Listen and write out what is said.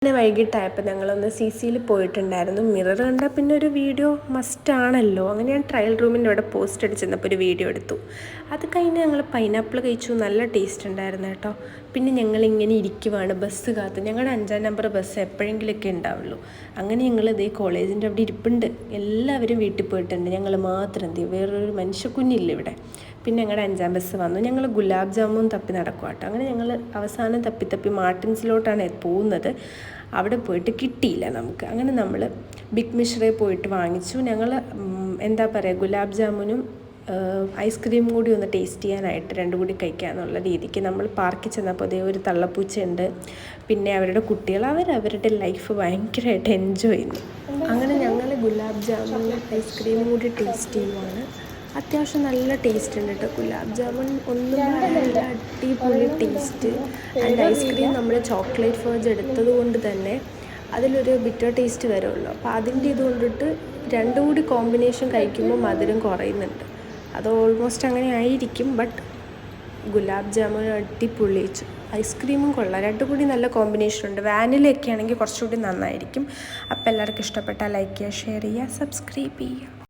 പിന്നെ വൈകിട്ടായപ്പോൾ ഞങ്ങളൊന്ന് CCയിൽ പോയിട്ടുണ്ടായിരുന്നു. മിറർ കണ്ടാൽ പിന്നെ ഒരു വീഡിയോ മസ്റ്റാണല്ലോ. അങ്ങനെ ഞാൻ ട്രയൽ റൂമിൻ്റെ അവിടെ പോസ്റ്റ് അടിച്ചെന്നപ്പോൾ ഒരു വീഡിയോ എടുത്തു. അത് കഴിഞ്ഞ് ഞങ്ങൾ പൈനാപ്പിൾ കഴിച്ചു. നല്ല ടേസ്റ്റ് ഉണ്ടായിരുന്നു കേട്ടോ. പിന്നെ ഞങ്ങളിങ്ങനെ ഇരിക്കുവാണ് ബസ് കാത്ത്. ഞങ്ങളുടെ 5-ാം നമ്പർ ബസ് എപ്പോഴെങ്കിലുമൊക്കെ ഉണ്ടാവുള്ളൂ. അങ്ങനെ ഞങ്ങൾ ഇതേ കോളേജിൻ്റെ അവിടെ ഇരിപ്പുണ്ട്. എല്ലാവരും വീട്ടിൽ പോയിട്ടുണ്ട്. ഞങ്ങൾ മാത്രം എന്ത് ചെയ്യും, വേറൊരു മനുഷ്യക്കുഞ്ഞില്ല ഇവിടെ. പിന്നെ ഞങ്ങളുടെ 5-ാം ബസ് വന്നു. ഞങ്ങൾ ഗുലാബ് ജാമുൻ തപ്പി നടക്കുക കേട്ടോ. അങ്ങനെ ഞങ്ങൾ അവസാനം തപ്പി മാർട്ടിൻസിലോട്ടാണ് പോകുന്നത്. അവിടെ പോയിട്ട് കിട്ടിയില്ല നമുക്ക്. അങ്ങനെ നമ്മൾ ബിഗ് മിശ്രയിൽ പോയിട്ട് വാങ്ങിച്ചു. ഞങ്ങൾ എന്താ പറയുക, ഗുലാബ് ജാമുനും ഐസ്ക്രീമും കൂടി ഒന്ന് ടേസ്റ്റ് ചെയ്യാനായിട്ട് രണ്ടും കൂടി കഴിക്കാമെന്നുള്ള രീതിക്ക് നമ്മൾ പാർക്കിൽ ചെന്നപ്പോൾ അതേ ഒരു തള്ളപ്പൂച്ചയുണ്ട്. പിന്നെ അവരുടെ കുട്ടികൾ അവരുടെ ലൈഫ് ഭയങ്കരമായിട്ട് എൻജോയ് ചെയ്യുന്നു. അങ്ങനെ ഞങ്ങൾ ഗുലാബ് ജാമുനും ഐസ്ക്രീമും കൂടി ടേസ്റ്റ് ചെയ്യുവാണ്. അത്യാവശ്യം നല്ല ടേസ്റ്റ് ഉണ്ട് കേട്ടോ. ഗുലാബ് ജാമുൻ ഒന്നും നല്ല അടിപൊളി ടേസ്റ്റ്. ആൻഡ് ഐസ്ക്രീം നമ്മൾ ചോക്ലേറ്റ് ഫേജ് എടുത്തത് കൊണ്ട് തന്നെ അതിലൊരു ബിറ്റർ ടേസ്റ്റ് വരുമല്ലോ. അപ്പോൾ അതിൻ്റെ ഇത് കൊണ്ടിട്ട് രണ്ടും കൂടി കോമ്പിനേഷൻ കഴിക്കുമ്പോൾ മധുരം കുറയുന്നുണ്ട്. അത് ഓൾമോസ്റ്റ് അങ്ങനെ ആയിരിക്കും. ബട്ട് ഗുലാബ് ജാമുൻ അടിപൊളി, ഐസ്ക്രീമും കൊള്ളാം. രണ്ടും കൂടി നല്ല കോമ്പിനേഷൻ ഉണ്ട്. വാനിലയൊക്കെ ആണെങ്കിൽ കുറച്ചുകൂടി നന്നായിരിക്കും. അപ്പോൾ എല്ലാവർക്കും ഇഷ്ടപ്പെട്ടാൽ ലൈക്ക് ചെയ്യുക, ഷെയർ ചെയ്യുക, സബ്സ്ക്രൈബ് ചെയ്യുക.